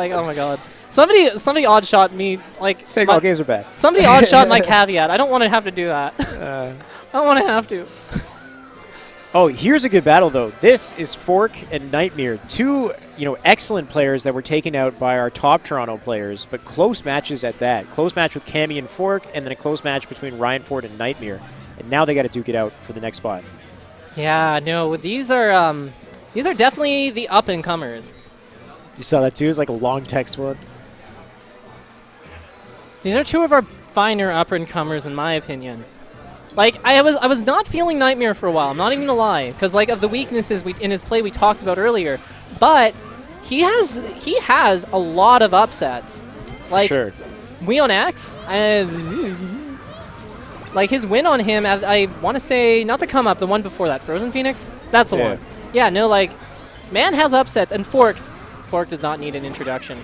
Like, oh my god. Somebody odd shot me. Like, saying all games are bad. Somebody odd shot my caveat. I don't want to have to do that. I don't want to have to. Oh, here's a good battle, though. This is Fork and Nightmare, two excellent players that were taken out by our top Toronto players, but close matches at that. Close match with Cammy and Fork, and then a close match between Ryan Ford and Nightmare. And now they got to duke it out for the next spot. Yeah, no, these are definitely the up-and-comers. You saw that too? It's like a long text one. These are two of our finer up-and-comers, in my opinion. Like, I was not feeling Nightmare for a while. I'm not even gonna lie, because like of the weaknesses in his play we talked about earlier, but he has a lot of upsets. Like, sure. Weon X, like his win on him, I want to say not the come up, the one before that, Frozen Phoenix. That's the one. Yeah, no, like, man has upsets, and Fork does not need an introduction.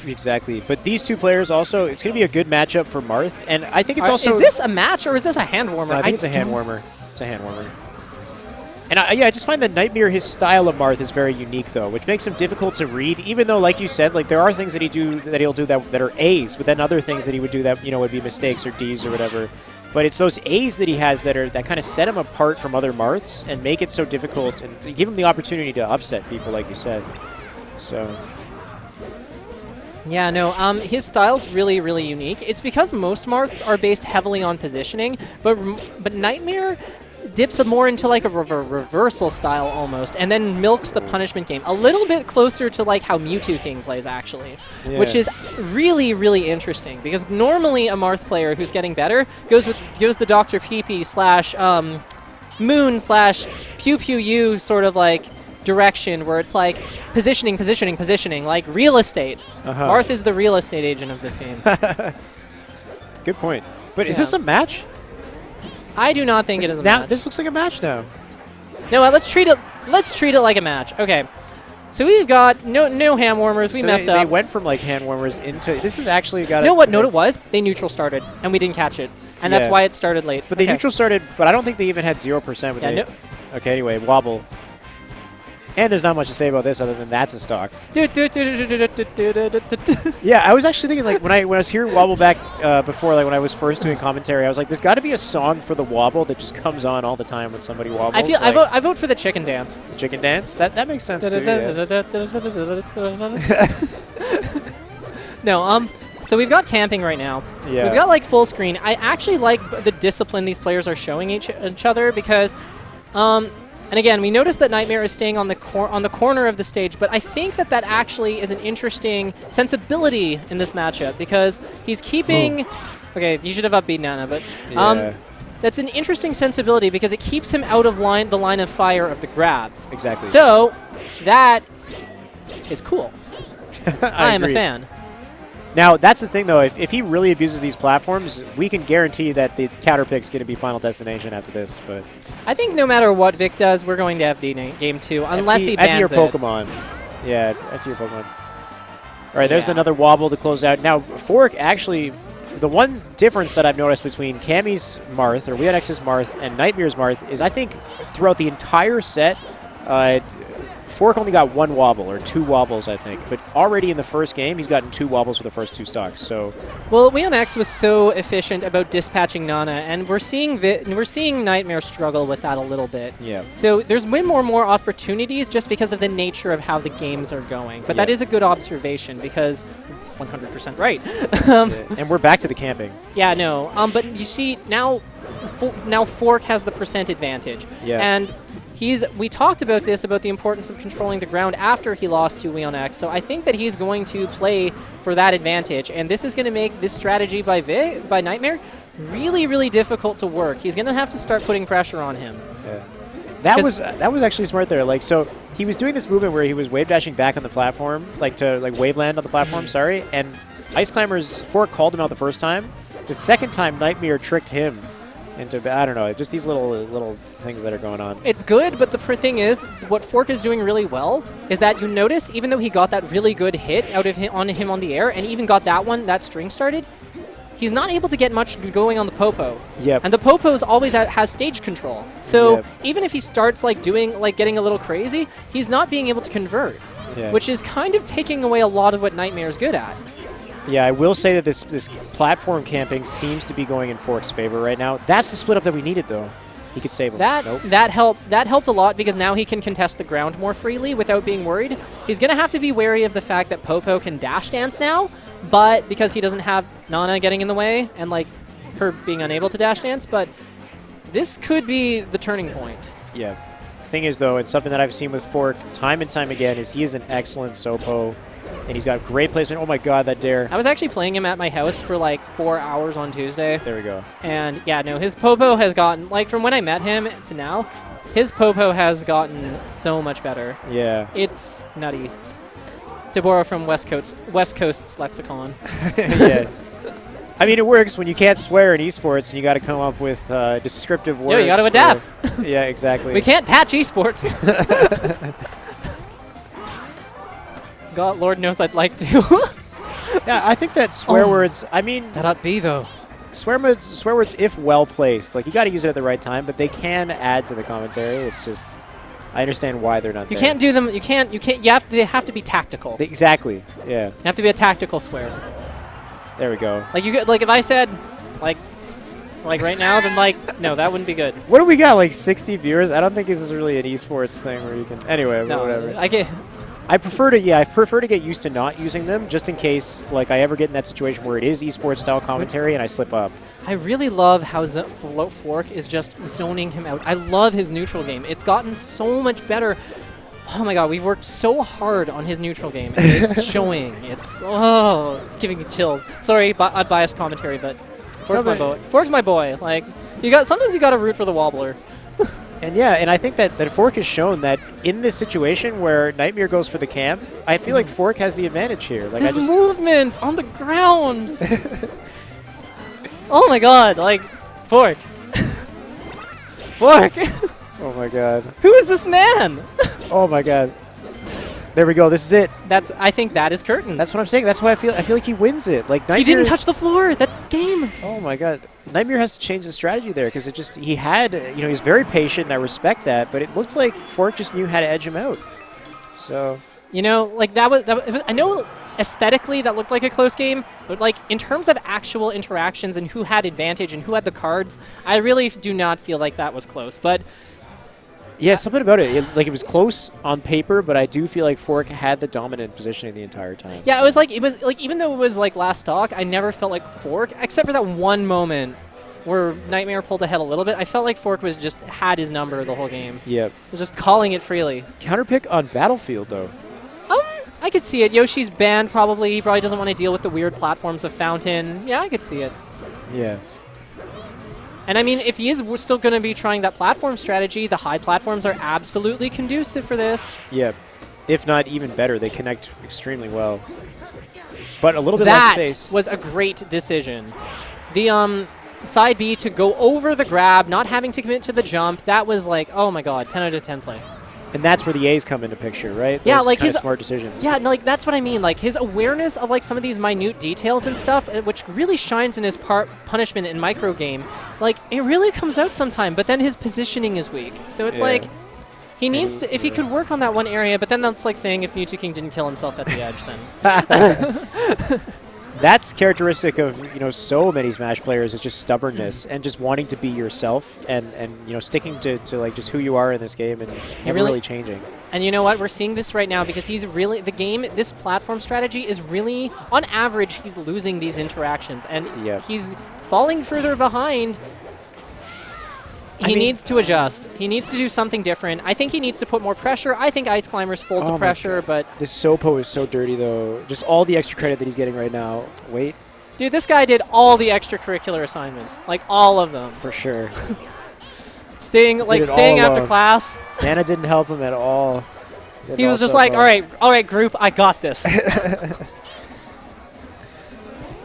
Exactly. But these two players also, it's going to be a good matchup for Marth. And I think it's also... Is this a match or is this a hand warmer? No, I think it's a hand warmer. It's a hand warmer. And I just find that Nightmare, his style of Marth is very unique, though, which makes him difficult to read, even though, like you said, like there are things that he'll do that are A's, but then other things that he would do that, would be mistakes or D's or whatever. But it's those A's that he has that kind of set him apart from other Marths and make it so difficult and give him the opportunity to upset people, like you said. So... Yeah, no, his style's really, really unique. It's because most Marths are based heavily on positioning, but Nightmare dips more into like a reversal style almost, and then milks the punishment game a little bit closer to like how Mewtwo King plays actually, which is really, really interesting because normally a Marth player who's getting better goes the Dr. PP / Moon / Pew Pew U sort of like direction where it's like positioning, like real estate. Marth is the real estate agent of this game. Good point. But is this a match? I do not think it is a match. This looks like a match now. No, let's treat it like a match. Okay. So we've got no hand warmers. We messed up. They went from like hand warmers into this is actually got. You know what note it was? They neutral started and we didn't catch it. And that's why it started late. But they neutral started, but I don't think they even had 0% with it. Okay, anyway, wobble. And there's not much to say about this other than that's a stock. Yeah, I was actually thinking like when I was hearing wobble back before, like when I was first doing commentary, I was like, there's got to be a song for the wobble that just comes on all the time when somebody wobbles. I vote for the chicken dance. The chicken dance? That makes sense too. No, so we've got camping right now. Yeah. We've got like full screen. I actually like the discipline these players are showing each other because. And again, we noticed that Nightmare is staying on the corner of the stage, but I think that actually is an interesting sensibility in this matchup because he's keeping... Okay, you should have upbeat Nana, but... That's an interesting sensibility because it keeps him out of the line of fire of the grabs. Exactly. So, that is cool. I am a fan. Now, that's the thing, though. If he really abuses these platforms, we can guarantee that the counter pick's going to be Final Destination after this. But I think no matter what Vic does, we're going to FD game 2, unless he bans after your Pokemon. Yeah, after your Pokemon. All right, there's another wobble to close out. Now, Fork actually, the one difference that I've noticed between Cammy's Marth, or Weon X's Marth, and Nightmare's Marth is I think throughout the entire set, Fork only got 1 wobble, or 2 wobbles, I think. But already in the first game, he's gotten 2 wobbles for the first 2 stocks. So, well, Weon X was so efficient about dispatching Nana, and we're seeing Nightmare struggle with that a little bit. Yeah. So there's way more opportunities just because of the nature of how the games are going. But that is a good observation because 100% right. And we're back to the camping. Yeah, no. But you see, now Fork has the percent advantage. Yeah. And we talked about this, about the importance of controlling the ground after he lost to Weon X, so I think that he's going to play for that advantage, and this is going to make this strategy by Nightmare really, really difficult to work. He's going to have to start putting pressure on him. Yeah. That was actually smart there. Like, so he was doing this movement where he was wave dashing back on the platform, like to wave land on the platform, sorry, and Ice Climber's Fork called him out the first time. The second time, Nightmare tricked him into, I don't know, just these little things that are going on. It's good, but the thing is, what Fork is doing really well is that you notice, even though he got that really good hit on him on the air, and even got that string started, he's not able to get much going on the Popo. Yep. And the Popo's always has stage control. So even if he starts getting a little crazy, he's not being able to convert. Yeah. which is kind of taking away a lot of what Nightmare's good at. Yeah, I will say that this platform camping seems to be going in Fork's favor right now. That's the split up that we needed, though. He could save him. That helped a lot because now he can contest the ground more freely without being worried. He's going to have to be wary of the fact that Popo can dash dance now, but because he doesn't have Nana getting in the way and like her being unable to dash dance, but this could be the turning point. Yeah. Thing is, though, it's something that I've seen with Fork time and time again, is he is an excellent Sopo, and he's got great placement. Oh my god, that dare. I was actually playing him at my house for like 4 hours on Tuesday. There we go. And yeah, no, his Popo has gotten, like from when I met him to now, his Popo has gotten so much better. Yeah. It's nutty. To borrow from West Coast's lexicon. Yeah. I mean, it works when you can't swear in esports and you got to come up with descriptive words. Yeah, you got to adapt. Yeah, exactly. We can't patch esports. God, Lord knows I'd like to. Yeah, I think that swear words, I mean... That ought be, though. Swear words, if well placed, like you got to use it at the right time, but they can add to the commentary. It's just... I understand why they're not there. You can't do them, they have to be tactical. Exactly, yeah. You have to be a tactical swear. There we go. Like if I said, like right now, then like, no, that wouldn't be good. What do we got, like 60 viewers? I don't think this is really an esports thing where you can... Anyway, No, whatever. I prefer to get used to not using them, just in case like I ever get in that situation where it is esports style commentary and I slip up. I really love how Fork is just zoning him out. I love his neutral game. It's gotten so much better. Oh my god, we've worked so hard on his neutral game. And it's showing. It's giving me chills. Sorry, unbiased commentary, but Fork's my boy. Fork's my boy. Like sometimes you got to root for the wobbler. And yeah, and I think that Fork has shown that in this situation where Nightmare goes for the camp, I feel like Fork has the advantage here. Like his movement on the ground. Oh my god, like Fork. Fork. Oh my god. Who is this man? Oh my god. There we go. This is it. I think that is curtains. That's what I'm saying. That's why I feel like he wins it. Like Nightmare, he didn't touch the floor. That's game. Oh my god. Nightmare has to change the strategy there because he had, he's very patient and I respect that, but it looked like Fork just knew how to edge him out. So, like that was I know aesthetically that looked like a close game, but like in terms of actual interactions and who had advantage and who had the cards, I really do not feel like that was close. But yeah, something about it. It was close on paper, but I do feel like Fork had the dominant positioning the entire time. Yeah, it was like even though it was like last stock, I never felt like Fork, except for that one moment where Nightmare pulled ahead a little bit. I felt like Fork was just had his number the whole game. Yep. Was just calling it freely. Counterpick on Battlefield though. I could see it. Yoshi's banned probably. He probably doesn't want to deal with the weird platforms of Fountain. Yeah, I could see it. Yeah. And I mean, if he is still going to be trying that platform strategy, the high platforms are absolutely conducive for this. Yeah. If not even better, they connect extremely well. But a little bit less space. That was a great decision. The side B to go over the grab, not having to commit to the jump, that was like, oh my god, 10 out of 10 play. And that's where the A's come into picture, right? Yeah, those like his smart decisions. Yeah, like that's what I mean. Like his awareness of like some of these minute details and stuff, which really shines in his punishment and micro game. Like it really comes out sometime, but then his positioning is weak. So it's like he needs to. If he could work on that one area, but then that's like saying if Mewtwo King didn't kill himself at the edge, then. That's characteristic of so many Smash players is just stubbornness and just wanting to be yourself and sticking to like just who you are in this game and never really changing. And you know what? We're seeing this right now because he's really this platform strategy is really on average he's losing these interactions and he's falling further behind. He needs to adjust. He needs to do something different. I think he needs to put more pressure. I think Ice Climbers fold to pressure, but... This Sopo is so dirty, though. Just all the extra credit that he's getting right now. Wait. Dude, this guy did all the extracurricular assignments. Like, all of them. For sure. staying after class. Nana didn't help him at all. He was just like, all right, group, I got this.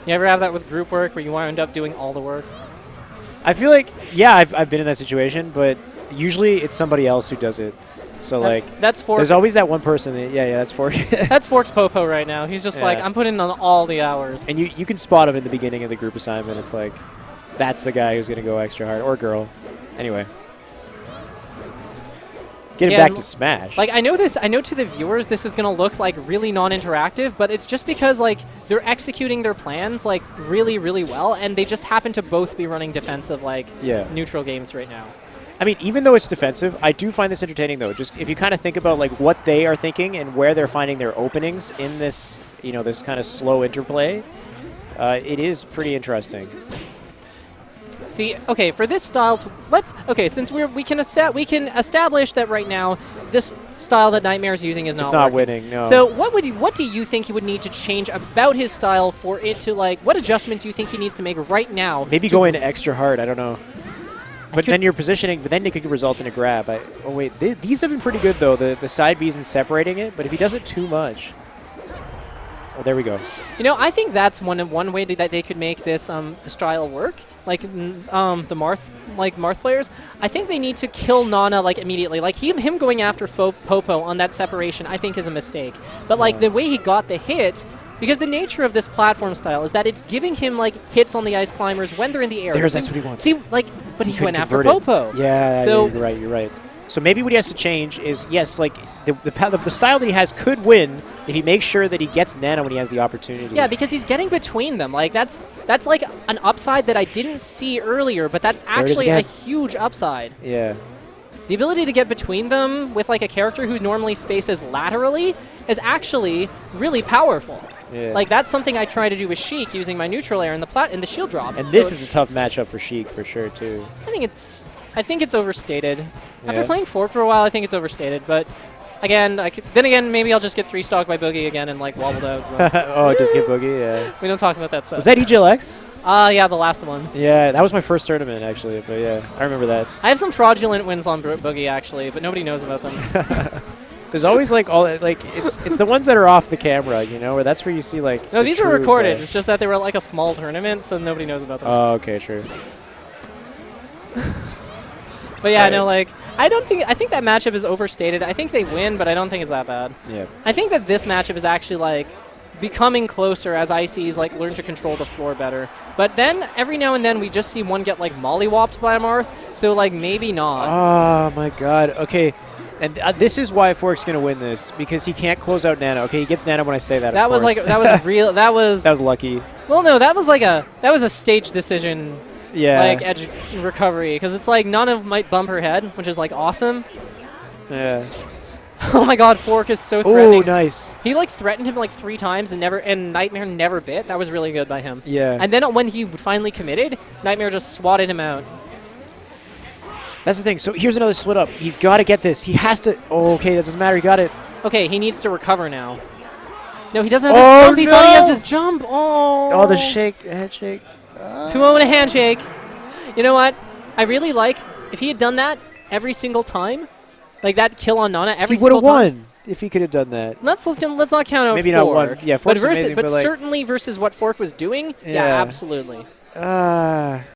You ever have that with group work where you wind up doing all the work? I feel like, I've been in that situation, but usually it's somebody else who does it. So, that's Fork. There's always that one person. That's Fork. That's Fork's Popo right now. He's just like, I'm putting in all the hours. And you can spot him in the beginning of the group assignment. It's like, that's the guy who's going to go extra hard. Or girl. Anyway. Getting back to Smash. Like, I know to the viewers this is going to look, like, really non-interactive, but it's just because, like, they're executing their plans, like, really, really well, and they just happen to both be running defensive, like, neutral games right now. I mean, even though it's defensive, I do find this entertaining, though. Just if you kind of think about, like, what they are thinking and where they're finding their openings in this, you know, this kind of slow interplay, it is pretty interesting. See, okay, for this style, since we can establish that right now this style that Nightmare is using is not working. Winning. No. So what do you think he would need to change about his style for it to, like, what adjustment do you think he needs to make right now? Maybe go in extra hard. I don't know. But then you're positioning, but then it could result in a grab. Oh wait, these have been pretty good though. The side B's and separating it. But if he does it too much, oh, there we go. You know, I think that's one way that they could make this style work. Like the Marth players, I think they need to kill Nana, like, immediately. Like him going after Popo on that separation, I think is a mistake. But like the way he got the hit, because the nature of this platform style is that it's giving him, like, hits on the ice climbers when they're in the air. That's what he wants. See, like, but he went after Popo. Yeah, so you're right. So maybe what he has to change is, yes, like the style that he has could win if he makes sure that he gets Nana when he has the opportunity. Yeah, because he's getting between them. Like that's like an upside that I didn't see earlier, but that's actually a huge upside. Yeah. The ability to get between them with, like, a character who normally spaces laterally is actually really powerful. Yeah. Like, that's something I try to do with Sheik using my neutral air in the shield drop. And this is a tough matchup for Sheik for sure too. I think it's overstated. Yeah. After playing Fork for a while, I think it's overstated. But again, maybe I'll just get 3-stocked by Boogie again and, like, wobbled out. So. Oh, just get Boogie. Yeah. We don't talk about that stuff. Was that EGLX? Yeah, the last one. Yeah, that was my first tournament actually. But yeah, I remember that. I have some fraudulent wins on Boogie actually, but nobody knows about them. There's always, like, it's the ones that are off the camera, you know, where that's where you see, like. No, these are recorded. It's just that they were, like, a small tournament, so nobody knows about them. Oh, okay, true. But yeah, no, like, I think that matchup is overstated. I think they win, but I don't think it's that bad. Yeah. I think that this matchup is actually, like, becoming closer as ICs, like, learn to control the floor better. But then every now and then we just see one get, like, mollywopped by Marth, so, like, maybe not. Oh my God. Okay. And this is why Fork's gonna win this, because he can't close out Nana. Okay, he gets Nana when I say that. That was lucky. Well, no, that was a stage decision. Yeah. Like, edge recovery, because it's like Nana might bump her head, which is, like, awesome. Yeah. Oh my God, Fork is so threatening. Oh, nice. He, like, threatened him, like, 3 times and Nightmare never bit. That was really good by him. Yeah. And then when he finally committed, Nightmare just swatted him out. That's the thing. So here's another split up. He's got to get this. He has to. Oh, okay, that doesn't matter. He got it. Okay, he needs to recover now. No, he doesn't have his jump. He thought he has his jump. Oh. Oh, the shake, the head shake. 2-0 and a handshake. You know what? I really like, if he had done that every single time, like that kill on Nana every single time. He would have won if he could have done that. Let's not count out Maybe Fork. Not one. Yeah, Fork's amazing, but like, certainly versus what Fork was doing, yeah absolutely.